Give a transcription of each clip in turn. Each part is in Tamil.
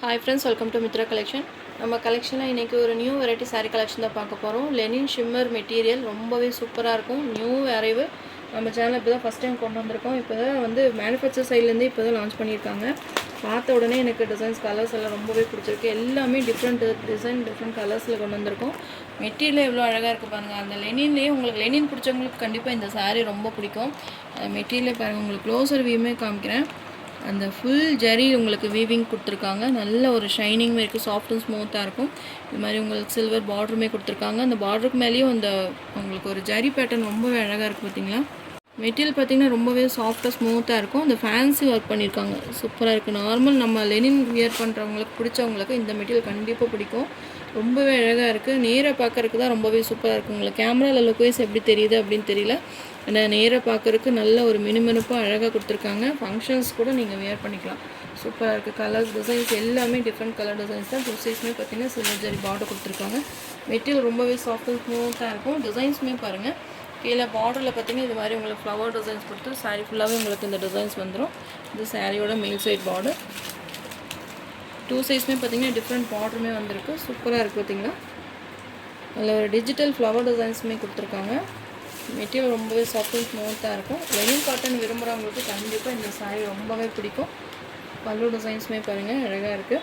Hi friends, welcome to Mitra collection. நம்ம கலெக்ஷனில் இன்றைக்கி ஒரு நியூ வெரைட்டி saree கலெக்ஷன் தான் பார்க்க போகிறோம். லெனின் ஷிம்மர் மெட்டீரியல் ரொம்பவே சூப்பராக இருக்கும். நியூ அரைவல் நம்ம சேனல் இப்போ தான் ஃபஸ்ட் டைம் கொண்டு வந்திருக்கோம். இப்போ தான் வந்து மேனுஃபேக்சர் சைட்லேருந்து இப்போ தான் லான்ச் பண்ணியிருக்காங்க. பார்த்த உடனே எனக்கு டிசைன்ஸ் கலர்ஸ் எல்லாம் ரொம்பவே பிடிச்சிருக்கு. எல்லாமே டிஃப்ரெண்ட் டிசைன் டிஃப்ரெண்ட் கலர்ஸில் கொண்டு வந்திருக்கோம். மெட்டீரியல் எவ்வளோ அழகாக இருக்குது பாருங்கள். அந்த லெனின்லேயே உங்களுக்கு லெனின் பிடிச்சவங்களுக்கு கண்டிப்பாக இந்த saree ரொம்ப பிடிக்கும். மெட்டீரியல் பாருங்கள், உங்களுக்கு க்ளோஸர் வியூமே காமிக்கிறேன். அந்த ஃபுல் ஜரி உங்களுக்கு வீவிங் கொடுத்துருக்காங்க. நல்ல ஒரு ஷைனிங் இருக்குது, சாஃப்ட் அண்ட் ஸ்மூத்தாக இருக்கும். இது மாதிரி உங்களுக்கு சில்வர் பார்டருமே கொடுத்துருக்காங்க. அந்த பார்டருக்கு மேலேயும் அந்த உங்களுக்கு ஒரு ஜரி பேட்டர்ன் ரொம்பவே அழகாக இருக்குது. பார்த்தீங்களா, மெட்டீரியல் பார்த்திங்கன்னா ரொம்பவே சாஃப்டாக ஸ்மூத்தாக இருக்கும். அந்த ஃபேன்சி ஒர்க் பண்ணியிருக்காங்க, சூப்பராக இருக்குது. நார்மல் நம்ம லெனின் வியர் பண்ணுறவங்களுக்கு பிடிச்சவங்களுக்கு இந்த மெட்டீரியல் கண்டிப்பாக பிடிக்கும். ரொம்பவே அழகாக இருக்குது. நேராக பார்க்குறதுக்கு தான் ரொம்பவே சூப்பராக இருக்குது. உங்களுக்கு கேமராவில் லுக்வைஸ் எப்படி தெரியுது அப்படின்னு தெரியல. ஆனால் நேராக பார்க்குறதுக்கு நல்ல ஒரு மினுமினுப்பாக அழகாக கொடுத்துருக்காங்க. ஃபங்க்ஷன்ஸ் கூட நீங்கள் வியர் பண்ணிக்கலாம். சூப்பராக இருக்குது. கலர்ஸ் டிசைன்ஸ் எல்லாமே டிஃப்ரெண்ட் கலர் டிசைன்ஸ் தான். டூ சைஸ்மே பார்த்திங்கன்னா சில்வர் ஜரி பார்டர் கொடுத்துருக்காங்க. மெட்டீரியல் ரொம்பவே சாஃப்ட் அண்ட் ஸ்மூத்தாக இருக்கும். டிசைன்ஸுமே பாருங்கள், கீழே பார்டரில் பார்த்திங்கன்னா இது மாதிரி உங்களுக்கு ஃப்ளவர் டிசைன்ஸ் கொடுத்து சாரீ ஃபுல்லாகவே உங்களுக்கு இந்த டிசைன்ஸ் வந்துடும். இது சாரியோட மேல் சைட் பார்டர். டூ சைஸ்மே பார்த்திங்கன்னா டிஃப்ரெண்ட் பார்டருமே வந்திருக்கு. சூப்பராக இருக்குது. பார்த்திங்களா, அதில் ஒரு டிஜிட்டல் ஃப்ளவர் டிசைன்ஸுமே கொடுத்துருக்காங்க. மெட்டீரியல் ரொம்பவே சாஃப்ட் அண்ட் ஸ்மூத்தாக இருக்கும். லெனின் காட்டன் விரும்புகிறவங்களுக்கு கண்டிப்பாக இந்த சாரீ ரொம்பவே பிடிக்கும். பல்லு டிசைன்ஸுமே பாருங்கள், அழகாக இருக்குது.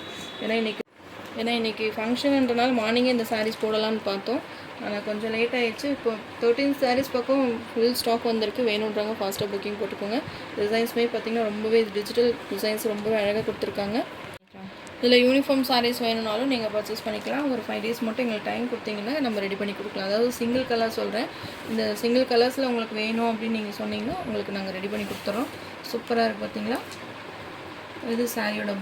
ஏன்னா இன்றைக்கி ஃபங்க்ஷன்ன்றனால மார்னிங்கே இந்த சாரீஸ் போடலான்னு பார்த்தோம். ஆனால் கொஞ்சம் லேட் ஆகிடுச்சு. இப்போ 13 சாரீஸ் பக்கம் ஃபுல் ஸ்டாக் வந்திருக்கு. வேணுன்றவங்க ஃபாஸ்ட்டாக புக்கிங் போட்டுக்கோங்க. டிசைன்ஸுமே பார்த்திங்கன்னா ரொம்பவே டிஜிட்டல் டிசைன்ஸ் ரொம்பவே அழகாக கொடுத்துருக்காங்க. இதில் யூனிஃபார்ம் சாரீஸ் வேணும்னாலும் நீங்கள் பர்ச்சேஸ் பண்ணிக்கலாம். ஒரு 5 days மட்டும் எங்களுக்கு டைம் கொடுத்தீங்கன்னா நம்ம ரெடி பண்ணி கொடுக்கலாம். அதாவது சிங்கிள் கலர் சொல்கிறேன். இந்த சிங்கிள் கலர்ஸில் உங்களுக்கு வேணும் அப்படின்னு நீங்கள் சொன்னீங்கன்னா உங்களுக்கு நாங்கள் ரெடி பண்ணி கொடுத்துறோம். சூப்பராக இருக்குது. பார்த்தீங்களா, இது சாரியோட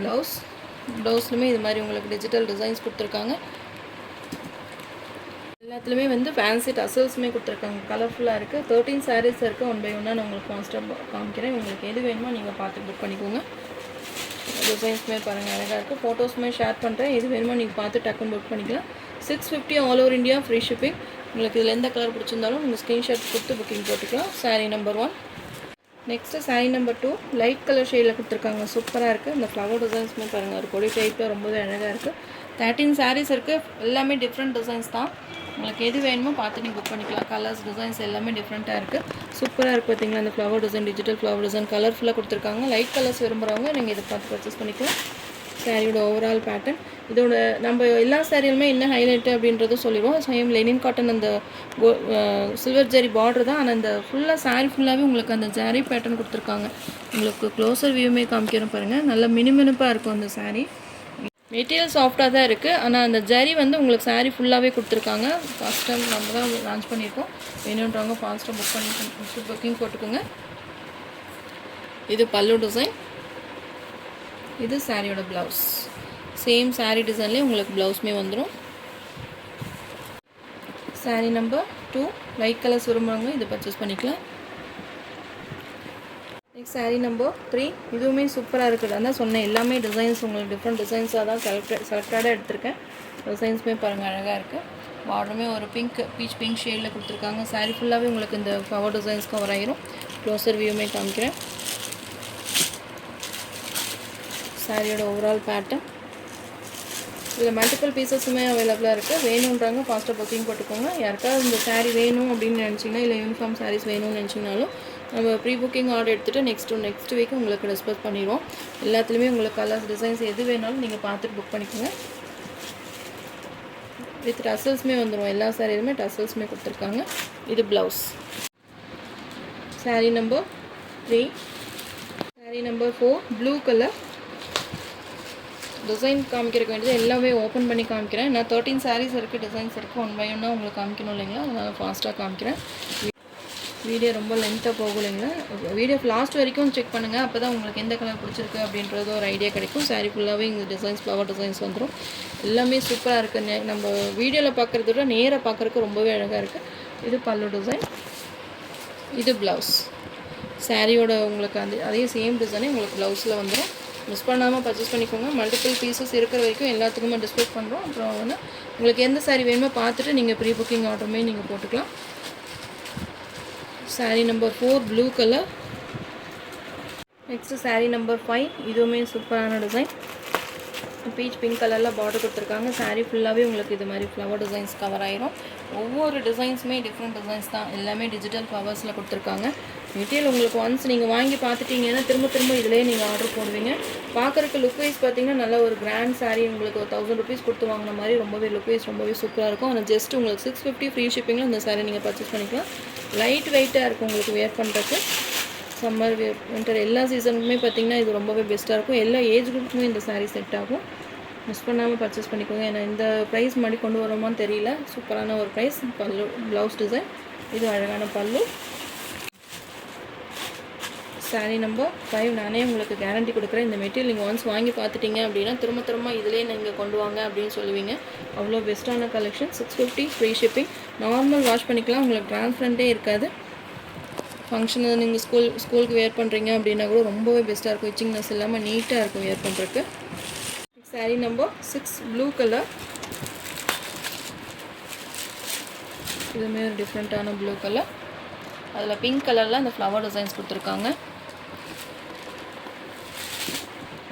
ப்ளவுஸ்லுமே இது மாதிரி உங்களுக்கு டிஜிட்டல் டிசைன்ஸ் கொடுத்துருக்காங்க. எல்லாத்துலேயுமே வந்து ஃபேன்சி டசல்ஸுமே கொடுத்துருக்காங்க. கலர்ஃபுல்லாக இருக்குது. 13 சாரீஸ் இருக்குது. 1 by 1 நான் உங்களுக்கு ஃபாஸ்ட்டாக காமிக்கிறேன். உங்களுக்கு எது வேணுமோ நீங்கள் பார்த்து புக் பண்ணிக்கோங்க. டிசைன்ஸுமே பாருங்கள், அழகாக இருக்குது. ஃபோட்டோஸுமே ஷேர் பண்ணுறேன். எது வேணுமோ நீங்கள் பார்த்து டக்குன்னு புக் பண்ணிக்கலாம். 650 all over India free shipping. உங்களுக்கு இதில் எந்த கலர் பிடிச்சிருந்தாலும் நீங்கள் ஸ்க்ரீன்ஷாட் கொடுத்து புக்கிங் போட்டுக்கலாம். Sari number 1. Next sari number 2 light colour ஷேடில் கொடுத்துருக்காங்க. சூப்பராக இருக்குது. இந்த ஃப்ளவர் டிசைன்ஸுமே பாருங்கள், ஒரு கொடி டைப்பில் ரொம்பவே அழகாக இருக்குது. 13 சாரீஸ் இருக்குது. எல்லாமே டிஃப்ரெண்ட் டிசைன்ஸ் தான். உங்களுக்கு எது வேணுமோ பார்த்து நீங்கள் புக் பண்ணிக்கலாம். கலர்ஸ் டிசைன்ஸ் எல்லாமே டிஃப்ரெண்ட்டாக இருக்குது. சூப்பராக இருக்குது. பார்த்தீங்களா, அந்த flower design digital flower design கலர்ஃபுல்லாக கொடுத்துருக்காங்க. லைட் கலர்ஸ் விரும்புகிறவங்க நீங்கள் இதை பார்த்து பர்ச்சேஸ் பண்ணிக்கலாம். சாரியோட ஓவரால் பேட்டர்ன் இதோட நம்ம எல்லா சாரியிலுமே என்ன ஹைலைட்டு அப்படின்றதும் சொல்லிடுவோம். சேம் லெனின் காட்டன் அந்த சில்வர் ஜரி பார்டர் தான். ஆனால் அந்த ஃபுல்லாக சாரீ ஃபுல்லாகவே உங்களுக்கு அந்த ஜரி பேட்டர்ன் கொடுத்துருக்காங்க. உங்களுக்கு க்ளோஸர் வியூமே காமிக்கிறோம் பாருங்கள். நல்ல மினுமினுப்பாக இருக்கும் அந்த சாரீ. மெட்டீரியல் சாஃப்டாக தான் இருக்குது. ஆனால் அந்த ஜரி வந்து உங்களுக்கு சாரீ ஃபுல்லாகவே கொடுத்துருக்காங்க. ஃபஸ்ட் டைம் நம்ம தான் லான்ச் பண்ணியிருக்கோம். வேணுன்றவங்க ஃபாஸ்ட்டாக புக்கிங் போட்டுக்கோங்க. இது பல்லு டிசைன். இது சாரியோட ப்ளவுஸ். சேம் சாரீ டிசைன்லேயே உங்களுக்கு ப்ளவுஸுமே வந்துடும். சாரீ நம்பர் 2 லைட் கலர்ஸ் விரும்புகிறவங்க இதை பர்ச்சேஸ் பண்ணிக்கலாம். நெக்ஸ்ட் சாரீ நம்பர் 3 இதுவுமே சூப்பராக இருக்குது. அதான் சொன்னேன், எல்லாமே டிசைன்ஸ் உங்களுக்கு டிஃப்ரெண்ட் டிசைன்ஸாக தான் செலக்டடாக எடுத்திருக்கேன். டிசைன்ஸுமே பாருங்கள், அழகாக இருக்குது. பார்டருமே ஒரு பீச் பிங்க் ஷேடில் கொடுத்துருக்காங்க. சாரீ ஃபுல்லாகவே உங்களுக்கு இந்த ஃப்ளவர் டிசைன்ஸ் கவர் ஆகிரும். க்ளோஸர் வியூமே காமிக்கிறேன். சாரியோட ஓவரால் பேட்டர்ன். இதில் மல்டிபிள் பீசஸுமே அவைலபிளாக இருக்குது. வேணுன்றாங்க ஃபாஸ்ட்டாக புக்கிங் போட்டுக்கோங்க. யாருக்காவது இந்த சாரீ வேணும் அப்படின்னு நினச்சிங்கன்னா, இல்லை யூனிஃபார்ம் சாரீஸ் வேணும்னு நினச்சிங்கனாலும் நம்ம ப்ரீ புக்கிங் ஆர்டர் எடுத்துகிட்டு நெக்ஸ்ட் வீக் உங்களுக்கு டிஸ்போஸ் பண்ணிடுவோம். எல்லாத்துலேயுமே உங்களுக்கு கலர்ஸ் டிசைன்ஸ் எது வேணாலும் நீங்கள் பார்த்துட்டு புக் பண்ணிக்கோங்க. வித் டசல்ஸுமே வந்துடும். எல்லா சாரியிலுமே டசல்ஸுமே கொடுத்துருக்காங்க. இது blouse. Sari number 3. Sari number 4 blue colour. Design காமிக்கிறதுக்கு வேண்டியது எல்லாமே ஓப்பன் பண்ணி காமிக்கிறேன். நான் 13 சாரீஸ் இருக்குது, டிசைன்ஸ் இருக்குது. 1 by 1 உங்களுக்கு காமிக்கணும் இல்லைங்களா, அதனால் ஃபாஸ்ட்டாக காமிக்கிறேன். வீடியோ ரொம்ப லென்த்தாக போகும் இல்லைங்களா. வீடியோ லாஸ்ட் வரைக்கும் செக் பண்ணுங்கள். அப்போ தான் உங்களுக்கு எந்த கலர் பிடிச்சிருக்கு அப்படின்றது ஒரு ஐடியா கிடைக்கும். சாரீ ஃபுல்லாகவே இந்த டிசைன்ஸ் ஃப்ளவர் டிசைன்ஸ் வந்துடும். எல்லாமே சூப்பராக இருக்குது. நம்ம வீடியோவில் பார்க்குறத விட நேராக பார்க்குறதுக்கு ரொம்பவே அழகாக இருக்குது. இது பல்லு டிசைன். இது ப்ளவுஸ். சாரியோட உங்களுக்கு அதே சேம் டிசைனே உங்களுக்கு ப்ளவுஸில் வந்துடும். மிஸ் பண்ணாமல் பர்ச்சேஸ் பண்ணிக்கோங்க. மல்டிபிள் பீசஸ் இருக்கிற வரைக்கும் எல்லாத்துக்குமே டிஸ்போஸ் பண்ணுறோம். அப்புறம் வந்து உங்களுக்கு எந்த சாரீ வேணுமோ பார்த்துட்டு நீங்கள் ப்ரீ புக்கிங் ஆர்டருமே நீங்கள் போட்டுக்கலாம். Sari number 4 blue colour. Next sari number 5 இதுவுமே சூப்பரான டிசைன். பீச் பிங்க் கலரில் பார்டர் கொடுத்துருக்காங்க. சாரீ ஃபுல்லாகவே உங்களுக்கு இது மாதிரி ஃப்ளவர் டிசைன்ஸ் கவர் ஆயிரும். ஒவ்வொரு டிசைன்ஸுமே டிஃப்ரெண்ட் டிசைன்ஸ் தான், எல்லாமே டிஜிட்டல் ஃப்ளவர்ஸில் கொடுத்துருக்காங்க. மெட்டீரியல் உங்களுக்கு ஒன்ஸ் நீங்கள் வாங்கி பார்த்துட்டிங்கன்னா திரும்ப இதிலே நீங்கள் ஆர்டர் போடுவீங்க. பார்க்குறக்கு லுக் வைஸ் பார்த்தீங்கன்னா நல்ல ஒரு கிராண்ட் சாரீ, உங்களுக்கு ஒரு 1000 rupees கொடுத்து வாங்கின மாதிரி ரொம்பவே லுக் வைஸ் ரொம்பவே சூப்பராக இருக்கும். ஆனால் ஜஸ்ட் உங்களுக்கு 650 ஃப்ரீ ஷிப்பிங்கில் இந்த சாரீ நீங்கள் பர்ச்சேஸ் பண்ணிக்கலாம். லைட் வெயிட்டாக இருக்கும் உங்களுக்கு வேர் பண்ணுறதுக்கு. சம்மர் வின்டர் எல்லா சீசனுக்குமே பார்த்திங்கன்னா இது ரொம்பவே பெஸ்ட்டாக இருக்கும். எல்லா ஏஜ் குரூப்புக்குமே இந்த சாரீ செட் ஆகும். மிஸ் பண்ணாமல் பர்ச்சேஸ் பண்ணிக்கோங்க. ஏன்னா இந்த ப்ரைஸ் மாதிரி கொண்டு வரோமான்னு தெரியல. சூப்பரான ஒரு ப்ரைஸ். பல்லு ப்ளவுஸ் டிசைன், இது அழகான பல்லு. சாரீ நம்பர் 5 நானே உங்களுக்கு கேரண்டி கொடுக்குறேன். இந்த மெட்டீரியல் நீங்கள் ஒன்ஸ் வாங்கி பார்த்துட்டிங்க அப்படின்னா திரும்ப இதிலே நீங்கள் கொண்டு வாங்க அப்படின்னு சொல்லுவீங்க. அவ்வளோ பெஸ்ட்டான collection. 650 free shipping. Normal wash பண்ணிக்கலாம், உங்களுக்கு டிரான்ஸ்பரண்ட்டே இருக்காது. ஃபங்க்ஷன் நீங்கள் ஸ்கூலுக்கு வேர் பண்ணுறீங்க அப்படின்னா கூட ரொம்பவே பெஸ்ட்டாக இருக்கும். இச்சிங்னஸ் இல்லாமல் நீட்டாக இருக்கும் வேர் பண்ணுறதுக்கு. Sari number 6 blue colour. இதுவுமே ஒரு டிஃப்ரெண்ட்டான ப்ளூ கலர். அதில் பிங்க் கலரில் அந்த ஃப்ளவர் டிசைன்ஸ் கொடுத்துருக்காங்க.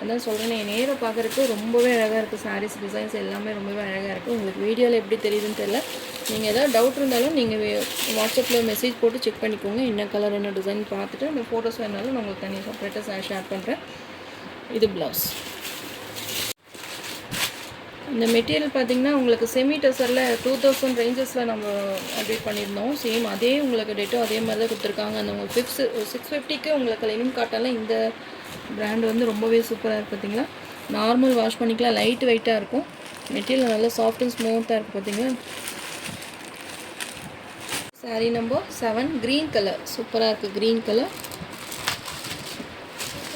அதான் சொல்கிறேன், நேராக பார்க்குறதுக்கு ரொம்பவே அழகாக இருக்குது. சாரீஸ் டிசைன்ஸ் எல்லாமே ரொம்பவே அழகாக இருக்குது. உங்களுக்கு வீடியோவில் எப்படி தெரியுதுன்னு தெரியல. நீங்கள் எதாவது டவுட் இருந்தாலும் நீங்கள் வாட்ஸ்அப்பில் மெசேஜ் போட்டு செக் பண்ணிக்கோங்க. என்ன கலர் என்ன டிசைன் பார்த்துட்டு அந்த ஃபோட்டோஸ் வேணாலும் நான் உங்களுக்கு தனியாக செப்பரேட்டாக ஷேர் பண்ணுறேன். இது ப்ளவுஸ். இந்த மெட்டீரியல் பார்த்திங்கன்னா உங்களுக்கு செமி டெசரில் 2000 ரேஞ்சஸில் நம்ம அப்டேட் பண்ணியிருந்தோம். சேம் அதே உங்களுக்கு டேட்டோ அதே மாதிரி தான் கொடுத்துருக்காங்க. அந்த உங்களுக்கு 650க்கு உங்களுக்கு லெனின் காட்டனில் இந்த பிராண்ட் வந்து ரொம்பவே சூப்பராக இருக்குது. பார்த்திங்களா, நார்மல் வாஷ் பண்ணிக்கலாம், லைட் வெயிட்டாக இருக்கும். மெட்டீரியல் நல்லா சாஃப்ட் அண்ட் ஸ்மூத்தாக இருக்குது. பார்த்திங்களா, சாரீ நம்பர் 7 க்ரீன் கலர். சூப்பராக இருக்குது க்ரீன் கலர்.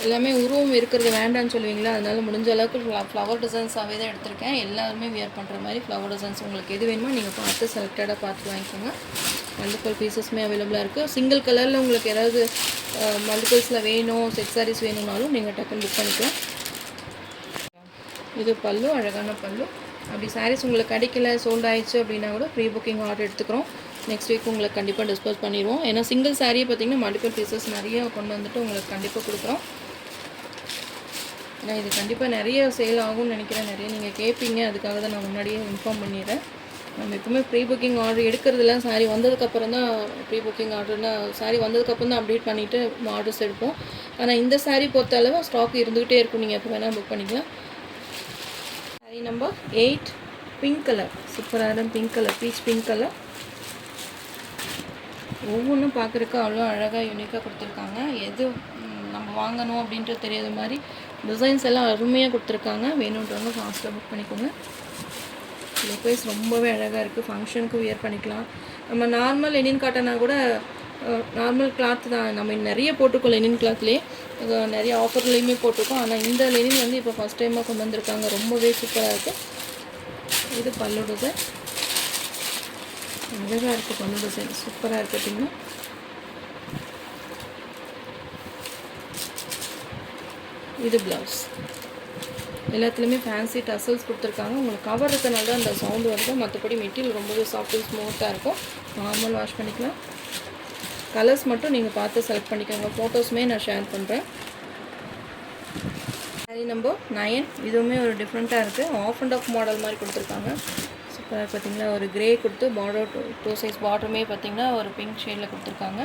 எல்லாமே உருவம் இருக்கிறது வேண்டான்னு சொல்லுவீங்களா, அதனால் முடிஞ்ச அளவுக்கு ஃப்ளவர் டிசைன்ஸாகவே தான் எடுத்திருக்கேன். எல்லாருமே வியர் பண்ணுற மாதிரி ஃப்ளவர் டிசைன்ஸ் உங்களுக்கு எது வேணுமோ நீங்கள் பார்த்து செலக்டடாக பார்த்து வாங்கிக்கோங்க. மல்டிபிள் பீசஸ்மே அவைலபிளாக இருக்குது. சிங்கிள் கலரில் உங்களுக்கு ஏதாவது மல்டிபிள்ஸில் வேணும், செட் சாரீஸ் வேணும்னாலும் நீங்கள் டக்குன்னு புக் பண்ணிக்கலாம். இது பல்லு, அழகான பல்லு. அப்படி சாரீஸ் உங்களுக்கு கிடைக்கல, சோல்ட் ஆயிடுச்சு அப்படின்னா கூட ப்ரீ புக்கிங் ஆர்டர் எடுத்துக்கிறோம். நெக்ஸ்ட் வீக் உங்களுக்கு கண்டிப்பாக டிஸ்போஸ் பண்ணிடுவோம். ஏன்னா சிங்கிள் சாரியை பார்த்திங்கன்னா மல்டிபிள் பீசஸ் நிறைய கொண்டு வந்துட்டு உங்களுக்கு கண்டிப்பாக கொடுக்குறோம். ஏன்னா இது கண்டிப்பாக நிறைய சேல் ஆகும்னு நினைக்கிறேன். நிறைய நீங்கள் கேட்பீங்க, அதுக்காக தான் நான் முன்னாடியே இன்ஃபார்ம் பண்ணிடுறேன். நம்ம எப்பவுமே ப்ரீ புக்கிங் ஆர்டர் எடுக்கிறதுல சாரி வந்ததுக்கப்புறம் தான் ப்ரீ புக்கிங் ஆர்டர்னா சாரி வந்ததுக்கப்புறம் தான் அப்டேட் பண்ணிவிட்டு ஆர்டர்ஸ் எடுப்போம். ஆனால் இந்த சாரீ பொறுத்த அளவு ஸ்டாக் இருந்துகிட்டே இருக்கும், நீங்கள் எப்போ வேணால் புக் பண்ணிக்கலாம். Sari number 8 pink colour. சூப்பரான pink colour, peach pink colour. ஒவ்வொன்றும் பார்க்குறக்கு அவ்வளோ அழகாக யூனிக்காக கொடுத்துருக்காங்க. எது நம்ம வாங்கணும் அப்படின்றது தெரியாத மாதிரி டிசைன்ஸ் எல்லாம் அருமையாக கொடுத்துருக்காங்க. வேணுன்றவங்க ஃபாஸ்ட்டாக புக் பண்ணிக்கோங்க. லுக் வைஸ் ரொம்பவே அழகாக இருக்குது. ஃபங்க்ஷனுக்கு வியர் பண்ணிக்கலாம். நம்ம நார்மல் லெனின் காட்டனா கூட நார்மல் கிளாத் தான் நம்ம நிறைய போட்டிருக்கோம். லெனின் கிளாத்லேயே நிறைய ஆஃபர்லேயுமே போட்டிருக்கோம். ஆனால் இந்த லெனின் வந்து இப்போ ஃபஸ்ட் டைமாக கொண்டு வந்திருக்காங்க. ரொம்பவே சூப்பராக இருக்குது. இது பல்லு டிசைன், அழகாக இருக்குது. பல்லு டிசைன் சூப்பராக இருக்குது. பார்த்திங்கன்னா இது ப்ளவுஸ். எல்லாத்துலேயுமே ஃபேன்சி டசல்ஸ் கொடுத்துருக்காங்க. உங்களுக்கு கவர் இருக்கனால தான் அந்த சவுண்டு வருது. மற்றபடி மெட்டீரியல் ரொம்பவே சாஃப்ட் அண்ட் ஸ்மூத்தாக இருக்கும். நார்மல் வாஷ் பண்ணிக்கலாம். கலர்ஸ் மட்டும் நீங்கள் பார்த்து செலக்ட் பண்ணிக்கோங்க. ஃபோட்டோஸுமே நான் ஷேர் பண்ணுறேன். சாரீ நம்பர் 9. இதுவுமே ஒரு டிஃப்ரெண்ட்டாக இருக்குது. ஆஃப் அண்ட் ஆஃப் மாடல் மாதிரி கொடுத்துருக்காங்க. சூப்பராக பார்த்திங்கன்னா ஒரு க்ரே கொடுத்து பார்டர் 2 சைஸ் பார்டருமே பார்த்திங்கன்னா ஒரு பிங்க் ஷேடில் கொடுத்துருக்காங்க.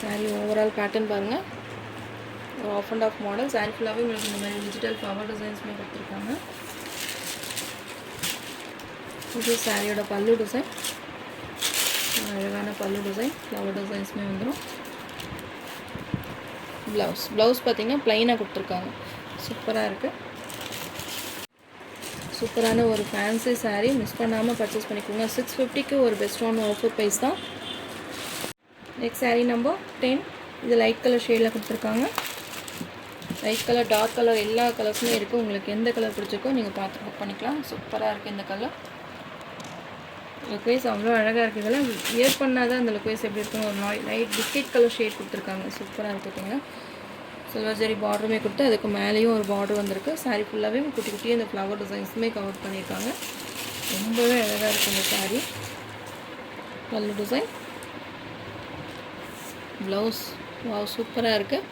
சாரீ ஓவரால் பேட்டர்ன் பாருங்கள். ஒரு half and half model. Sari ஃபுல்லாகவே உங்களுக்கு இந்த மாதிரி டிஜிட்டல் ஃப்ளவர் டிசைன்ஸுமே கொடுத்துருக்காங்க. இது சாரியோட பல்லு டிசைன், அழகான பல்லு டிசைன், ஃப்ளவர் டிசைன்ஸுமே வந்துடும். ப்ளவுஸ் பார்த்திங்கன்னா ப்ளைனாக கொடுத்துருக்காங்க. சூப்பராக இருக்குது. சூப்பரான ஒரு ஃபேன்சி சாரீ. மிஸ் பண்ணாமல் பர்ச்சேஸ் பண்ணிக்கோங்க. 650க்கு ஒரு பெஸ்ட்டான ஆஃபர் ப்ரைஸ் தான். Next sari number 10. இது லைட் கலர் ஷேடில் கொடுத்துருக்காங்க. லைட் கலர், டார்க் கலர் எல்லா கலர்ஸுமே இருக்குது. உங்களுக்கு எந்த கலர் பிடிச்சிருக்கோ நீங்கள் பார்த்து புக் பண்ணிக்கலாம். சூப்பராக இருக்குது இந்த கலர். லுக் வைஸ் அவ்வளோ அழகாக இருக்குது. இதெல்லாம் வியர் பண்ணால் தான் அந்த லுக் வைஸ் எப்படி இருக்கும். ஒரு லைட் பிஸ்கெட் கலர் ஷேட் கொடுத்துருக்காங்க. சூப்பராக இருக்குதுங்க. சில்வர் ஜரி பார்டருமே கொடுத்து அதுக்கு மேலேயும் ஒரு பார்டர் வந்திருக்கு. சாரீ ஃபுல்லாகவே குட்டி குட்டியாக இந்த ஃப்ளவர் டிசைன்ஸுமே கவர் பண்ணியிருக்காங்க. ரொம்பவே அழகாக இருக்குது இந்த சாரீ. பல்லு டிசைன், ப்ளவுஸ் வாவ் சூப்பராக இருக்குது.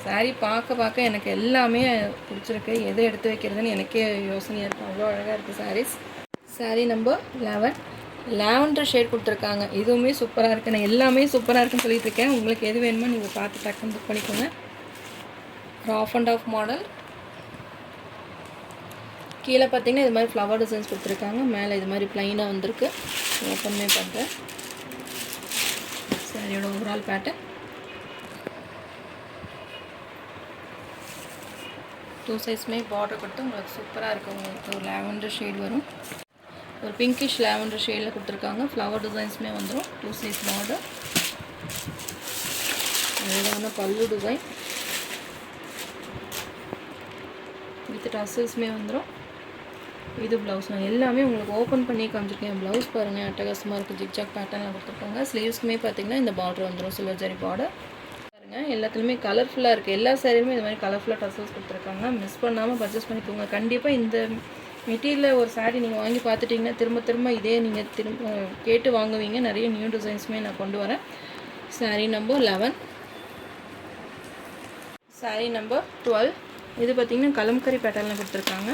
saree பார்க்க எனக்கு எல்லாமே பிடிச்சிருக்கு. எதை எடுத்து வைக்கிறதுன்னு எனக்கே யோசனையாக இருக்கும். அவ்வளோ அழகாக இருக்குது sarees. saree number 11 lavender shade கொடுத்துருக்காங்க. இதுவுமே சூப்பராக இருக்குது. நான் எல்லாமே சூப்பராக இருக்குன்னு சொல்லிட்டு இருக்கேன். உங்களுக்கு எது வேணுமோ நீங்கள் பார்த்து டக்குன்னு புக் பண்ணிக்கோங்க. Half and half model. கீழே பார்த்தீங்கன்னா இது மாதிரி ஃப்ளவர் டிசைன்ஸ் கொடுத்துருக்காங்க. மேலே இது மாதிரி ப்ளைனாக வந்திருக்கு. ஓப்பன்மே பண்ணுறேன். சாரியோட ஓவரால் பேட்டர்ன் 2 சைஸ்மே பார்டர் கொடுத்து உங்களுக்கு சூப்பராக இருக்கும். உங்களுக்கு ஒரு லாவெண்டர் ஷேட் வரும். ஒரு பிங்கிஷ் லாவெண்டர் ஷேடில் கொடுத்துருக்காங்க. ஃப்ளவர் டிசைன்ஸுமே வந்துடும். 2 சைஸ் பார்டர். அழகான பல்லு டிசைன் வித் டசல்ஸுமே வந்துடும். இது ப்ளவுஸ். நான் எல்லாமே உங்களுக்கு ஓப்பன் பண்ணி காமிச்சிருக்கேன். ப்ளவுஸ் பாருங்கள், அட்டகாசமாக இருக்குது. ஜிக்ஜாக் பேட்டர்னில் கொடுத்துருக்காங்க. ஸ்லீவ்ஸ்க்குமே பார்த்தீங்கன்னா இந்த பார்டர் வந்துடும். சில்வர் ஜரி பார்டர் பாருங்கள். எல்லாத்துலேயுமே கலர்ஃபுல்லாக இருக்குது. எல்லா சாரியுமே இது மாதிரி கலர்ஃபுல்லாக டசல்ஸ் கொடுத்துருக்காங்க. மிஸ் பண்ணாமல் பர்ச்சேஸ் பண்ணிக்கோங்க. கண்டிப்பாக இந்த மெட்டீரியலில் ஒரு சாரீ நீங்கள் வாங்கி பார்த்துட்டிங்கன்னா திரும்ப இதே நீங்கள் கேட்டு வாங்குவீங்க. நிறைய நியூ டிசைன்ஸுமே நான் கொண்டு வரேன். சாரீ நம்பர் 11. சாரீ நம்பர் 12. இது பார்த்திங்கன்னா கலம்கரி பேட்டர்னில் கொடுத்துருக்காங்க.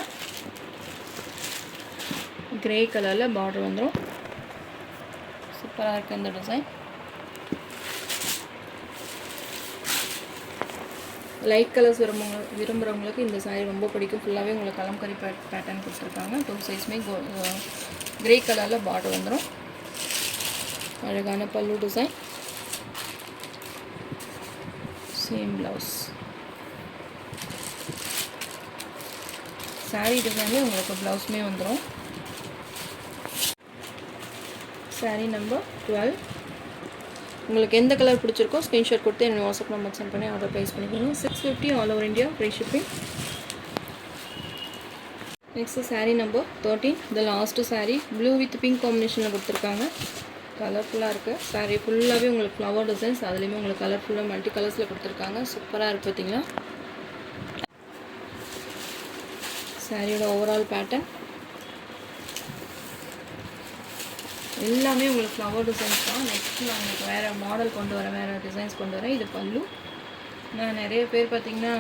கிரே கலரில் பார்டர் வந்துடும். சூப்பராக இருக்குது இந்த டிசைன். லைட் கலர்ஸ் விரும்புகிறவங்களுக்கு இந்த சாரீ ரொம்ப பிடிக்கும். ஃபுல்லாகவே உங்களுக்கு கலம்கரி பேட்டர்ன் கொடுத்துருக்காங்க. 2 சைஸுமே கிரே கலரில் பார்டர் வந்துடும். அழகான பல்லு டிசைன். Same blouse. சாரீ டிசைன்லேயே உங்களுக்கு ப்ளவுஸுமே வந்துடும். சாரீ நம்பர் 12. உங்களுக்கு எந்த கலர் பிடிச்சிருக்கோ ஸ்க்ரீன்ஷாட் கொடுத்து என்னோட வாட்ஸ்அப் நம்பர் சென்ட் பண்ணி ஆர்டர் ப்ரைஸ் பண்ணிக்கணும். 650 all over India free shipping. Next sari number 13. இந்த last sari blue with pink காம்பினேஷனில் கொடுத்துருக்காங்க. கலர்ஃபுல்லாக இருக்குது. சாரீ ஃபுல்லாகவே உங்களுக்கு ஃப்ளவர் டிசைன்ஸ், அதுலேயுமே உங்களுக்கு கலர்ஃபுல்லாக மல்டி கலர்ஸில் கொடுத்துருக்காங்க. சூப்பராக இருக்குது பார்த்தீங்களா. சாரியோட ஓவரால் பேட்டர்ன் எல்லாமே உங்களுக்கு ஃப்ளவர் டிசைன்ஸ் தான். நெக்ஸ்ட்டு நான் உங்களுக்கு வேறு மாடல் கொண்டு வரேன், வேறு டிசைன்ஸ் கொண்டு வரேன். இது பல்லு. நான் நிறைய பேர் பார்த்திங்கன்னா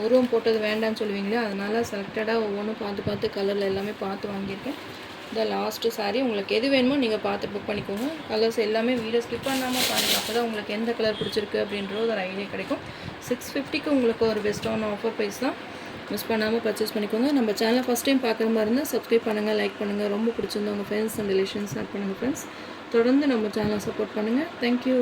உருவம் போட்டது வேண்டாம்னு சொல்லுவீங்களே, அதனால் செலக்டடாக ஒவ்வொன்றும் பார்த்து கலரில் எல்லாமே பார்த்து வாங்கியிருக்கேன். இந்த லாஸ்ட்டு சாரீ உங்களுக்கு எது வேணுமோ நீங்கள் பார்த்து புக் பண்ணிக்கோங்க. கலர்ஸ் எல்லாமே வீடியோ ஸ்கிப் பண்ணாமல் பாருங்கள். அப்போ தான் உங்களுக்கு எந்த கலர் பிடிச்சிருக்கு அப்படின்ற ஒரு ஐடியா கிடைக்கும். 650க்கு உங்களுக்கு ஒரு பெஸ்ட்டான ஆஃபர் ப்ரைஸ் தான். மிஸ் பண்ணாமல் பர்ச்சேஸ் பண்ணிக்கோங்க. நம்ம சேனலை ஃபஸ்ட் டைம் பார்க்குற மாதிரி இருந்தால் சப்ஸ்கிரைப் பண்ணுங்கள், லைக் பண்ணுங்கள். ரொம்ப பிடிச்சிருந்தா உங்கள் ஃப்ரெண்ட்ஸ் அண்ட் ரிலேஷன்ஸ் ஷேர் பண்ணுங்கள் ஃப்ரெண்ட்ஸ். தொடர்ந்து நம்ம சேனலை சப்போர்ட் பண்ணுங்கள். தேங்க்யூ.